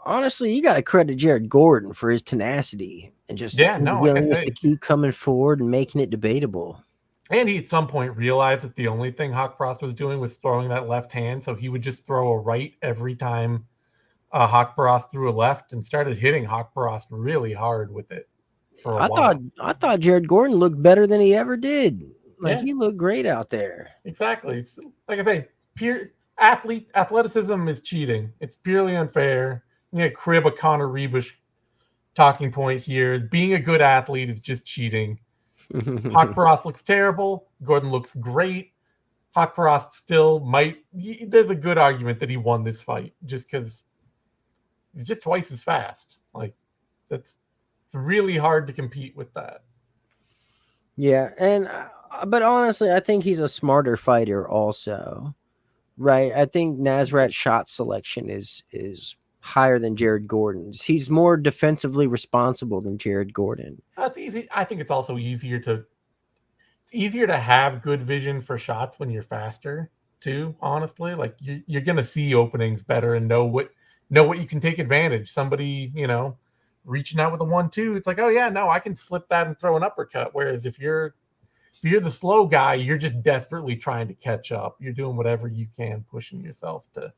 honestly, you got to credit Jared Gordon for his tenacity and just willingness to keep coming forward and making it debatable. And he at some point realized that the only thing Haqparast was doing was throwing that left hand, so he would just throw a right every time Haqparast threw a left, and started hitting Haqparast really hard with it for a while. I thought Jared Gordon looked better than he ever did. Like he looked great out there. Exactly. It's, like I say, pure athleticism is cheating. It's purely unfair. You know, crib a Connor Rebush talking point here. Being a good athlete is just cheating. Haqparast looks terrible. Gordon looks great. Haqparast still might. There's a good argument that he won this fight just because he's just twice as fast. Like it's really hard to compete with that. Yeah, but honestly, I think he's a smarter fighter also, right? I think Nasrat's shot selection is higher than Jared Gordon's. He's more defensively responsible than Jared Gordon. That's easy. I think it's also easier to have good vision for shots when you're faster too, honestly. Like you're going to see openings better and know what you can take advantage. Somebody, reaching out with a 1-2, it's like, oh yeah, no, I can slip that and throw an uppercut. Whereas if you're the slow guy, you're just desperately trying to catch up. You're doing whatever you can, pushing yourself to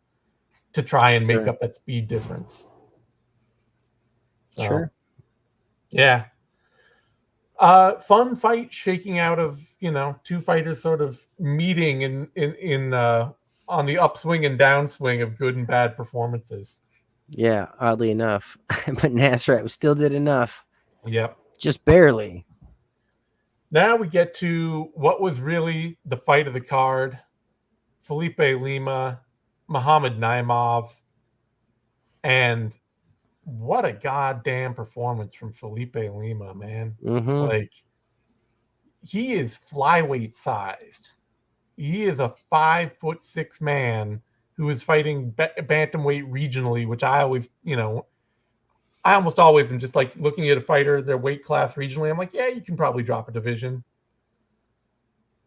try and make up that speed difference. So, sure. Yeah. Fun fight shaking out of, two fighters sort of meeting in on the upswing and downswing of good and bad performances. Yeah, oddly enough. But Nasrat still did enough. Yep. Just barely. Now we get to what was really the fight of the card. Felipe Lima, Muhammad Naimov, and what a goddamn performance from Felipe Lima, man. Like, he is flyweight sized. He is a 5'6" man who is fighting bantamweight regionally, which I always, I almost always am just like looking at a fighter, their weight class regionally. I'm like, yeah, you can probably drop a division.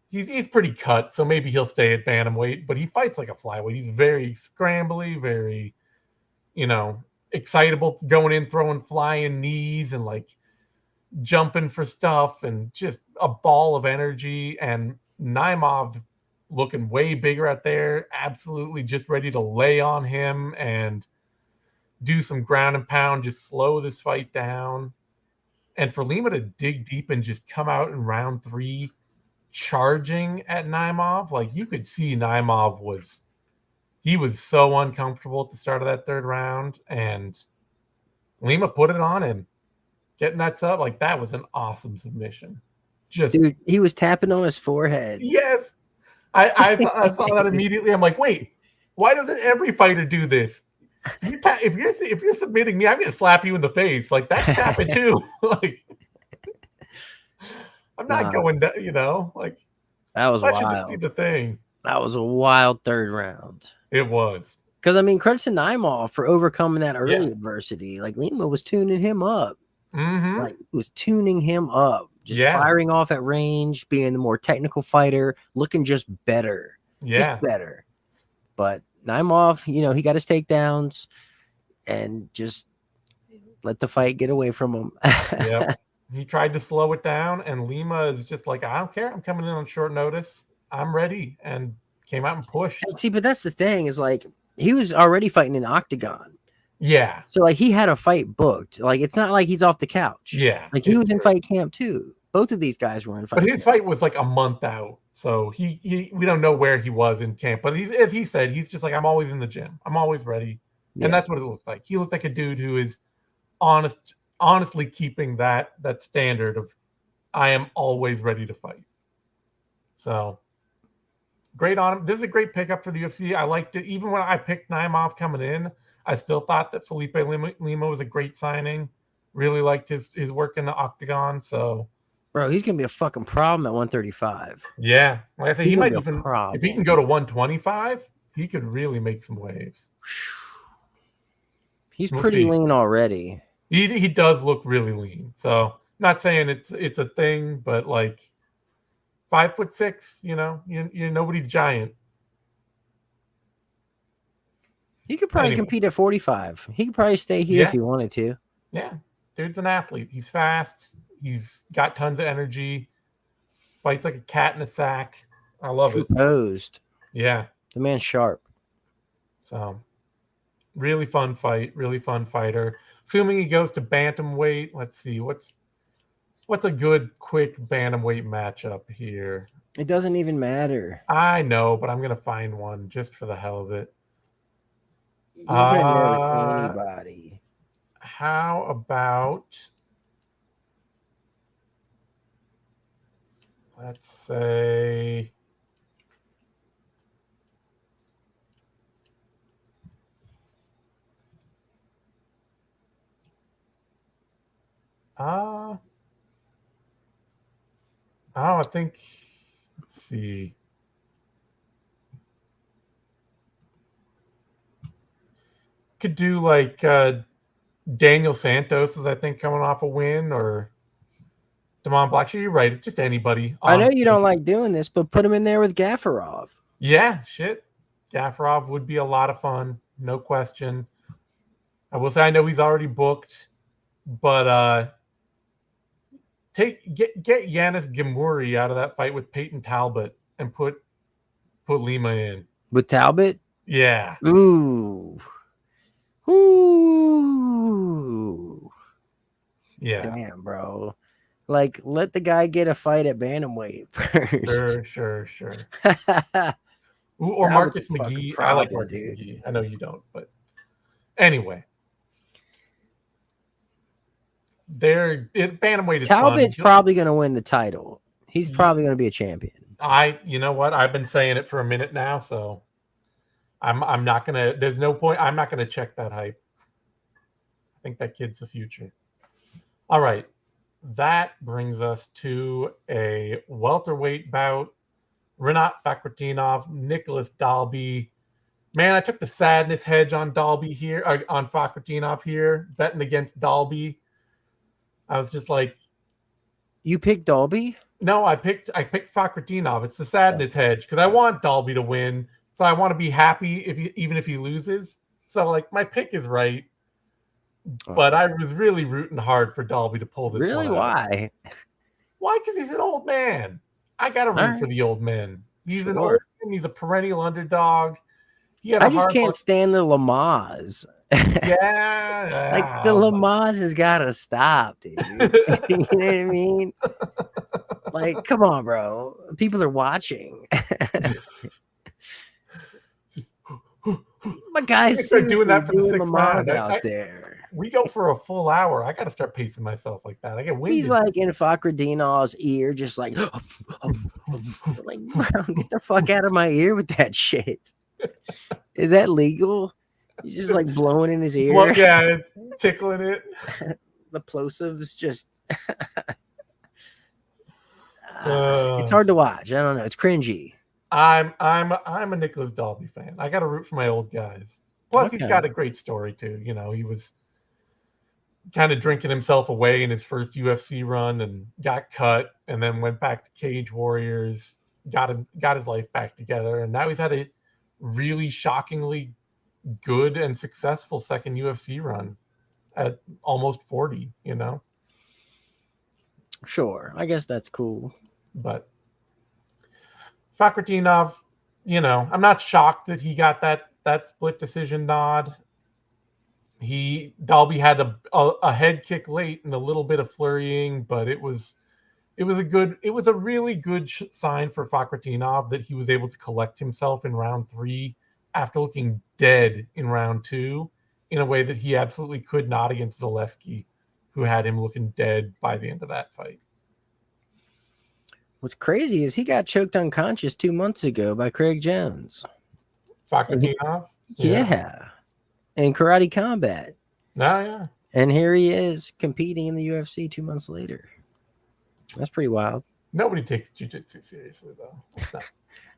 He's pretty cut, so maybe he'll stay at bantamweight, but he fights like a flyweight. He's very scrambly, very, excitable, going in, throwing flying knees and like jumping for stuff and just a ball of energy. And Naimov looking way bigger out there, absolutely just ready to lay on him and do some ground and pound, just slow this fight down. And for Lima to dig deep and just come out in round 3 charging at Naimov. Like, you could see Naimov was so uncomfortable at the start of that third round, and Lima put it on him. Getting that sub, like, that was an awesome submission. Dude, he was tapping on his forehead. Yes. I saw that immediately. I'm like, wait, why doesn't every fighter do this? If you're submitting me, I'm gonna slap you in the face. Like, that's tapping too. Like, I'm not going down, like, that was wild. Should just be the thing. That was a wild third round. It was. Because, I mean, credit to Naimov for overcoming that early adversity. Like, Lima was tuning him up. Mm-hmm. Like, he was tuning him up. Just firing off at range, being the more technical fighter, looking just better. Yeah. Just better. But Naimov, he got his takedowns and just let the fight get away from him. Yep. He tried to slow it down, and Lima is just like, I don't care. I'm coming in on short notice. I'm ready, and came out and pushed. And see, but that's the thing is, like, he was already fighting in octagon. Yeah. So, like, he had a fight booked. Like, it's not like he's off the couch. Yeah. Like, he was in fight camp, too. Both of these guys were in fight camp. But his fight was, like, a month out. So, we don't know where he was in camp. But as he said, he's just like, I'm always in the gym. I'm always ready. Yeah. And that's what it looked like. He looked like a dude who is honestly keeping that standard of, I am always ready to fight. So, great on him. This is a great pickup for the UFC. I liked it. Even when I picked Naimov coming in, I still thought that Felipe Lima was a great signing. Really liked his work in the octagon. So, bro, he's gonna be a fucking problem at 135. Yeah, like I said, he might even problem. If he can go to 125, he could really make some waves. He's pretty lean already. He does look really lean. So, not saying it's a thing, but like 5'6", you're nobody's giant. He could probably compete at 45. He could probably stay here if he wanted to. Yeah. Dude's an athlete. He's fast. He's got tons of energy. Fights like a cat in a sack. I love it. Composed. Yeah. The man's sharp. So, really fun fight. Really fun fighter. Assuming he goes to bantamweight, let's see. What's a good, quick bantamweight matchup here? It doesn't even matter. I know, but I'm going to find one just for the hell of it. You're going to know anybody. How about, let's say, I think, let's see. Could do like Daniel Santos is, I think, coming off a win, or Damon Blackshear. You're right. It's just anybody. Honestly. I know you don't like doing this, but put him in there with Gafurov. Yeah, shit. Gafurov would be a lot of fun. No question. I will say I know he's already booked, but get Yanis Gamuri out of that fight with Peyton Talbot and put Lima in. With Talbot? Yeah. Ooh. Yeah. Damn, bro. Like, let the guy get a fight at bantamweight first. Sure. Ooh, or Marcus McGee. I like Marcus McGee. I know you don't, but anyway. Bantamweight is Talbot's probably going to win the title. He's probably going to be a champion. You know what? I've been saying it for a minute now, so I'm not going to, there's no point. I'm not going to check that hype. I think that kid's the future. All right. That brings us to a welterweight bout. Rinat Fakhretdinov, Nicholas Doby. Man, I took the sadness hedge on Doby here, on Fakhretdinov here, betting against Doby. I was just like, you picked Doby? No, I picked Fakhretdinov. It's the sadness hedge because I want Doby to win, so I want to be happy even if he loses. So like my pick is right, but I was really rooting hard for Doby to pull this. Really? Why? Why? Because he's an old man. I gotta root for the old man. He's an old man. He's a perennial underdog. I just can't stand the Lamas. Yeah. Like the Lamas has got to stop, dude. You know what I mean? Like, come on, bro. People are watching. My guy's Start doing seriously that for the doing 6th Lamaze round. out there. We go for a full hour. I got to start pacing myself like that. I get winded. He's like in Fakhretdinov's ear, just like, like, bro, get the fuck out of my ear with that shit. Is that legal? He's just like blowing in his ear. Well, yeah, tickling it. The plosives just. It's hard to watch. I don't know. It's cringy. I'm a Nicholas Doby fan. I got to root for my old guys. Plus, he's got a great story too. You know, he was kind of drinking himself away in his first UFC run and got cut, and then went back to Cage Warriors. Got his life back together, and now he's had a really shockingly good and successful second UFC run at almost 40. You know. Sure, I guess that's cool. But Fakhretdinov, you know, I'm not shocked that he got that split decision nod. Doby had a head kick late and a little bit of flurrying, but it was a really good sign for Fakhretdinov that he was able to collect himself in round 3 after looking dead in round 2 in a way that he absolutely could not against Zaleski, who had him looking dead by the end of that fight. What's crazy is he got choked unconscious 2 months ago by Craig Jones. Fakhretdinov? Yeah. In Karate Combat. Oh, yeah. And here he is competing in the UFC 2 months later. That's pretty wild. Nobody takes jiu-jitsu seriously, though.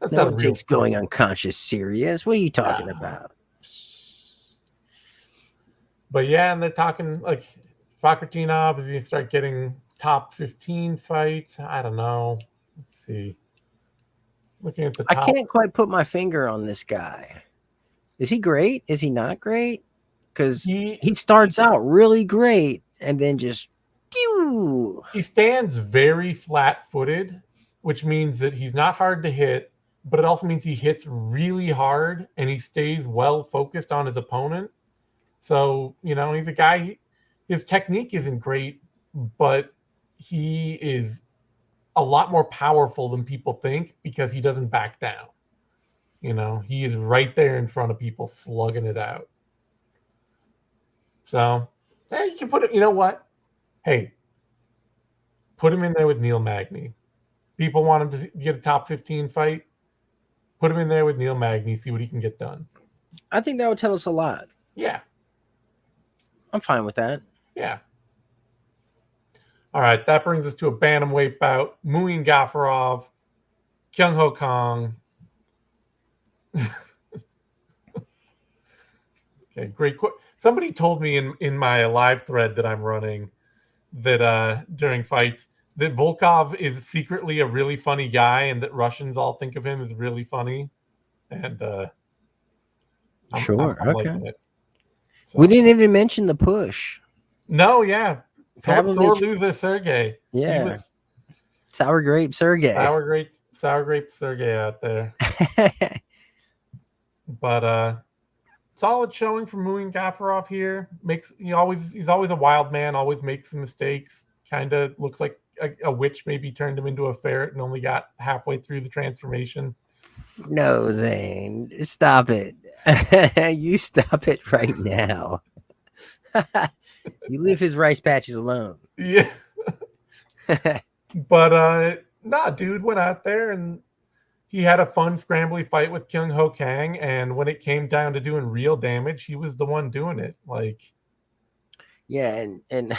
That's no not one takes going unconscious serious. What are you talking about? But yeah, and they're talking like Fakhretdinov is going to start getting top 15 fights. I don't know. Let's see. Looking at the top. I can't quite put my finger on this guy. Is he great? Is he not great? Because he starts out really great and then just he stands very flat-footed, which means that he's not hard to hit, but it also means he hits really hard and he stays well focused on his opponent. So, you know, he's a guy, his technique isn't great, but he is a lot more powerful than people think because he doesn't back down. You know, he is right there in front of people slugging it out. So, yeah, you can put it, you know what? Hey, put him in there with Neil Magny. People want him to get a top 15 fight. Put him in there with Neil Magny, see what he can get done. I think that would tell us a lot. Yeah. I'm fine with that. Yeah. All right, that brings us to a bantamweight bout. Muin Gafurov, Kyung Ho Kang. Okay, great. Somebody told me in my live thread that I'm running that during fights that Volkov is secretly a really funny guy and that Russians all think of him as really funny. And I'm okay. So. We didn't even mention the push. No, yeah. Pavlovich. Sore loser Sergey. Yeah. Sour grape Sergey. Sour grape Sergey out there. But solid showing from Muin Gafurov here. He's always a wild man, always makes some mistakes. Kind of looks like a witch maybe turned him into a ferret and only got halfway through the transformation. No, Zane. Stop it. You stop it right now. You leave his rice patches alone. Yeah. But nah, dude went out there and he had a fun scrambly fight with Kyung Ho Kang, and when it came down to doing real damage, he was the one doing it. Like, yeah, and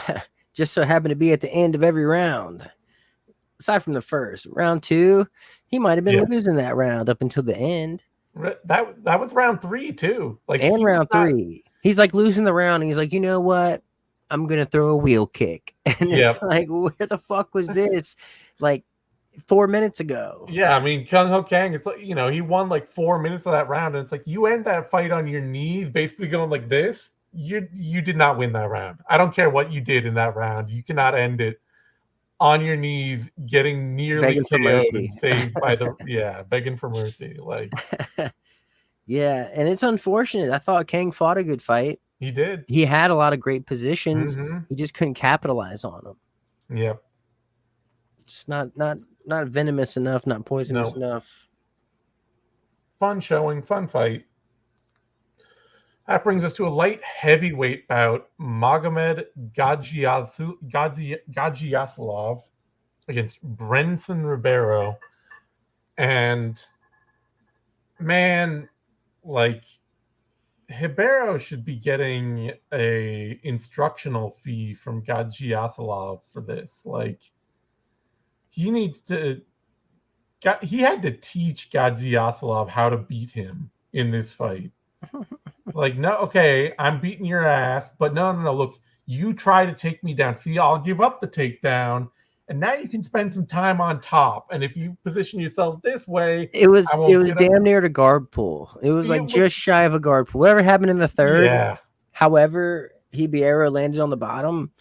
just so happened to be at the end of every round. Aside from the first, round 2, he might have been losing that round up until the end. That was round 3 too. Like, and round 3, he's like losing the round, and he's like, you know what? I'm gonna throw a wheel kick, and it's like, where the fuck was this? Like 4 minutes ago. Yeah, I mean, Kyung Ho Kang, it's like, you know, he won like 4 minutes of that round, and it's like you end that fight on your knees, basically going like this. You did not win that round. I don't care what you did in that round. You cannot end it on your knees, getting nearly KO'd and saved by begging for mercy. Like, yeah, and it's unfortunate. I thought Kang fought a good fight. He did. He had a lot of great positions. Mm-hmm. He just couldn't capitalize on them. Yep. Just not venomous enough, not poisonous No. enough. Fun showing, fun fight. That brings us to a light heavyweight bout. Magomed Gadzhiasov against Brenson Ribeiro. And man, like Ribeiro should be getting a instructional fee from Gadzhiasov for this. Like he needs to he had to teach Gadzhiasov how to beat him in this fight. Like, no, okay, I'm beating your ass, but no, look, you try to take me down. See, I'll give up the takedown, and now you can spend some time on top. And if you position yourself this way, It was I won't damn near to guard pull. It was like just shy of a guard pull. Whatever happened in the third, yeah. However, Ribeiro landed on the bottom.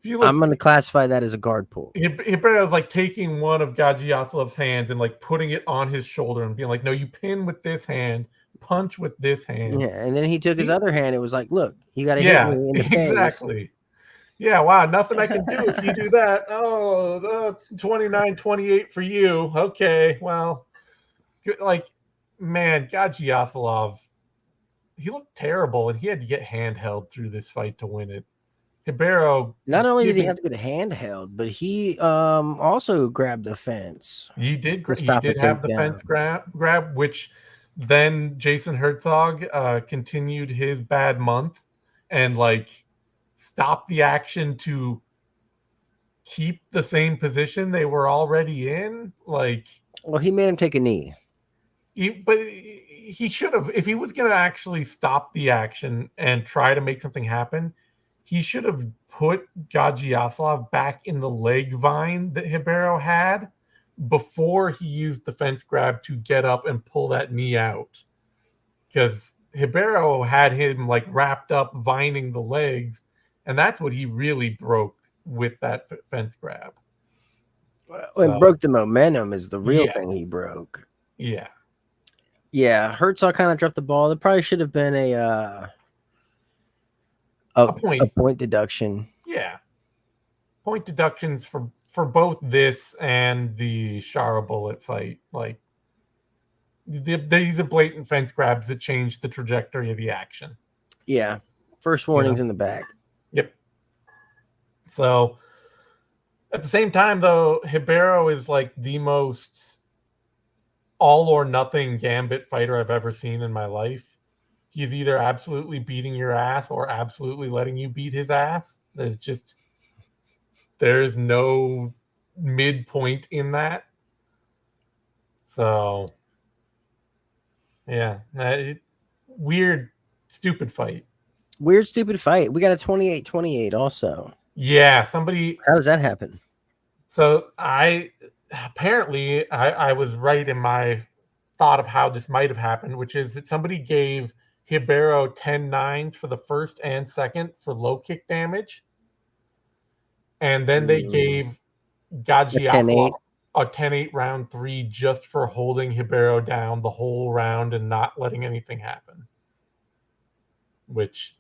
I'm going to classify that as a guard pull. Ribeiro was like taking one of Gadzhiasov's hands and like putting it on his shoulder and being like, no, you pin with this hand, punch with this hand. Yeah, and then he took his other hand. It was like, look, you got to hit me in the face. Exactly. Yeah, wow, nothing I can do if you do that. Oh, 29-28 for you. Okay, well, like, man, Gadzhiasov, he looked terrible, and he had to get handheld through this fight to win it. Ribeiro, not only did he have to get handheld, but he also grabbed the fence. He did have the fence grab, which then Jason Herzog continued his bad month and like stopped the action to keep the same position they were already in. Like, well, he made him take a knee. But he should have, if he was going to actually stop the action and try to make something happen, he should have put Gadzhiasov back in the leg vine that Ribeiro had before he used the fence grab to get up and pull that knee out. Because Ribeiro had him like wrapped up vining the legs, and that's what he really broke with that fence grab. Well, broke the momentum is the real thing he broke. Yeah. Yeah, Herzog kind of dropped the ball. There probably should have been a point deduction. Yeah. Point deductions for both this and the Shara Bullet fight. Like, these are blatant fence grabs that changed the trajectory of the action. Yeah. First warnings in the back. Yep. So, at the same time, though, Ribeiro is like the most all or nothing gambit fighter I've ever seen in my life. He's either absolutely beating your ass or absolutely letting you beat his ass. There's no midpoint in that. So, yeah, weird, stupid fight. Weird, stupid fight. We got a 28-28 also. Yeah, somebody. How does that happen? So I was right in my thought of how this might have happened, which is that somebody gave Ribeiro 10-9s for the first and second for low kick damage. And then they gave Gadzhiasov a 10-8 round 3 just for holding Ribeiro down the whole round and not letting anything happen. Which,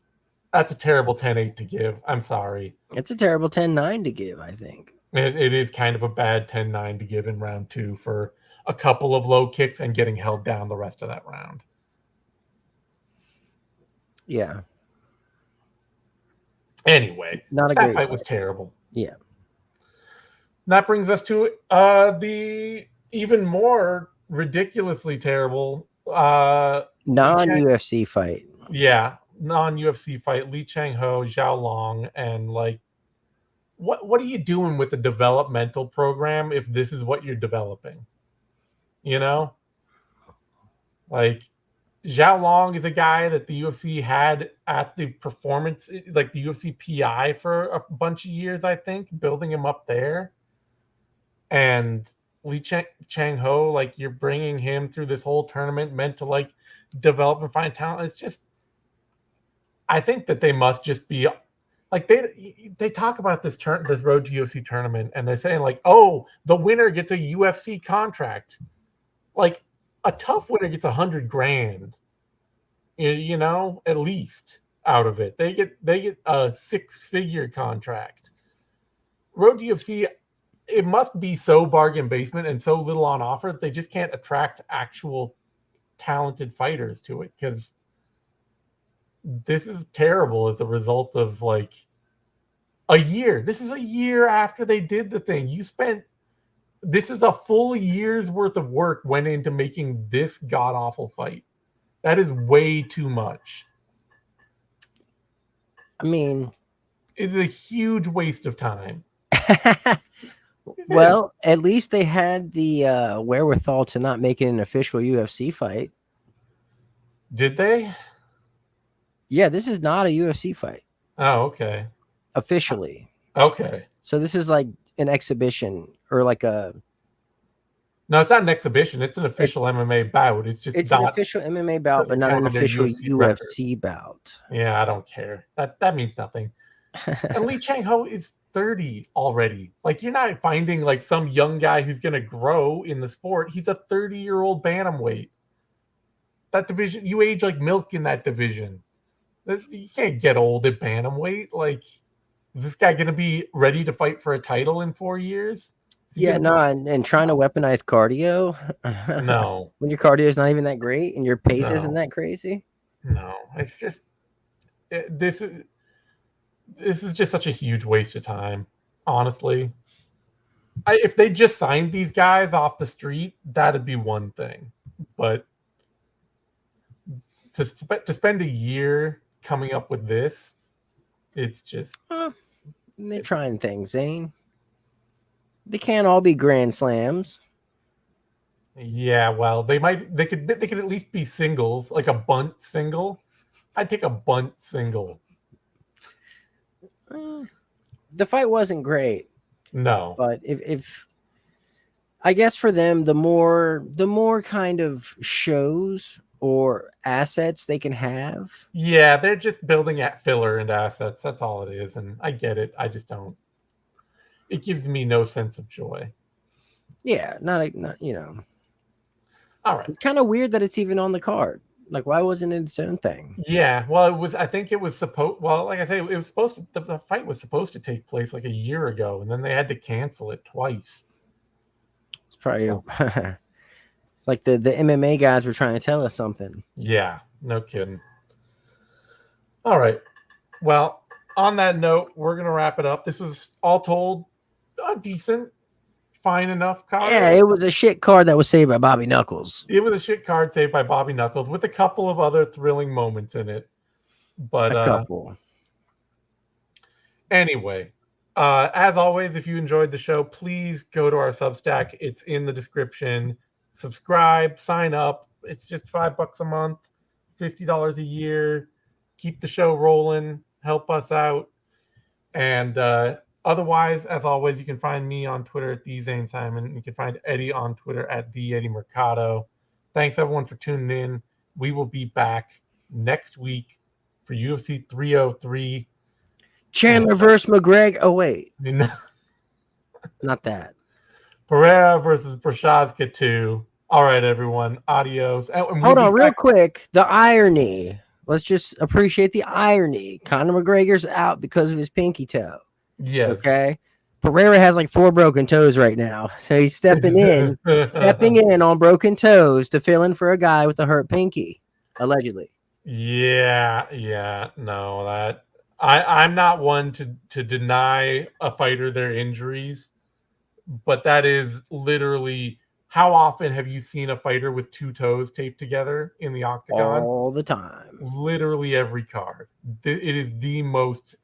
that's a terrible 10-8 to give. I'm sorry. It's a terrible 10-9 to give, I think. It is kind of a bad 10-9 to give in round 2 for a couple of low kicks and getting held down the rest of that round. Yeah. Anyway, that fight was terrible. Yeah. That brings us to the even more ridiculously terrible non-UFC fight. Yeah, non-UFC fight. Li Chang-ho, Zhao Long, and like, what are you doing with the developmental program if this is what you're developing? You know? Like, Zhao Long is a guy that the UFC had at the performance, like the UFC PI for a bunch of years, I think, building him up there. And Li Chang-ho, like, you're bringing him through this whole tournament meant to like develop and find talent. It's just, I think that they must just be like, they talk about this road to UFC tournament, and they're saying like, oh, the winner gets a UFC contract. Like, a tough winner gets $100,000, you know, at least out of it. They get a 6-figure contract. Road to UFC, it must be so bargain basement and so little on offer that they just can't attract actual talented fighters to it, because this is terrible as a result of like a year. This is a year after they did the thing. This is a full year's worth of work went into making this god awful fight. That is way too much. I mean, it's a huge waste of time. Well, at least they had the wherewithal to not make it an official UFC fight. Did they? Yeah, this is not a UFC fight. Oh, okay. Officially. Okay. So this is like an exhibition or like a... No, it's not an exhibition. It's an official MMA bout. It's just an official MMA bout, but not an official UFC bout. Yeah, I don't care. That means nothing. And Li Chang-ho is 30 already. Like, you're not finding like some young guy who's going to grow in the sport. He's a 30-year-old bantamweight. That division, you age like milk in that division. You can't get old at bantamweight. Like, is this guy going to be ready to fight for a title in 4 years? Yeah, no, and trying to weaponize cardio. No. When your cardio is not even that great and your pace isn't that crazy. No, it's just this is just such a huge waste of time, honestly. If they just signed these guys off the street, that'd be one thing. But to spend a year coming up with this, it's just... they're trying things, Zane. They can't all be grand slams. Yeah, well, they could at least be singles, like a bunt single. I'd take a bunt single. The fight wasn't great. No. But if I guess for them, the more kind of shows or assets they can have. Yeah, they're just building at filler and assets. That's all it is. And I get it. I just don't. It gives me no sense of joy. Yeah, not All right. It's kind of weird that it's even on the card. Like, why wasn't it its own thing? Yeah, well, I think it was supposed. Well, like I say, it was supposed to. The fight was supposed to take place like a year ago, and then they had to cancel it twice. It's probably it's like the MMA guys were trying to tell us something. Yeah, no kidding. All right. Well, on that note, we're gonna wrap it up. This was all told a decent, fine enough card. Yeah, it was a shit card that was saved by Bobby Knuckles. It was a shit card saved by Bobby Knuckles with a couple of other thrilling moments in it. But a couple. Anyway, as always, if you enjoyed the show, please go to our Substack. It's in the description. Subscribe, sign up. It's just $5 a month, $50 a year. Keep the show rolling. Help us out. And otherwise, as always, you can find me on Twitter at the Zane Simon. You can find Eddie on Twitter at the Eddie Mercado. Thanks everyone for tuning in. We will be back next week for UFC 303. Chandler versus McGregor. Oh wait, not that. Pereira versus Prochazka 2. All right, everyone. Adios. Hold on, real quick. The irony. Let's just appreciate the irony. Conor McGregor's out because of his pinky toe. Yes. Okay. Pereira has like 4 broken toes right now. So he's stepping in on broken toes to fill in for a guy with a hurt pinky, allegedly. Yeah. No, that I'm not one to deny a fighter their injuries, but that is literally, how often have you seen a fighter with 2 toes taped together in the octagon? All the time. Literally every card. It is the most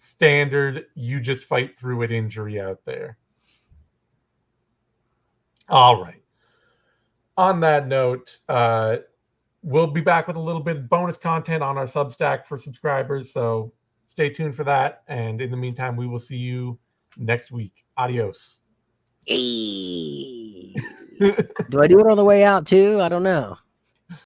standard, you just fight through it injury out there. All right. On that note, we'll be back with a little bit of bonus content on our Substack for subscribers, so stay tuned for that. And in the meantime, we will see you next week. Adios. Hey. Do I do it on the way out too? I don't know.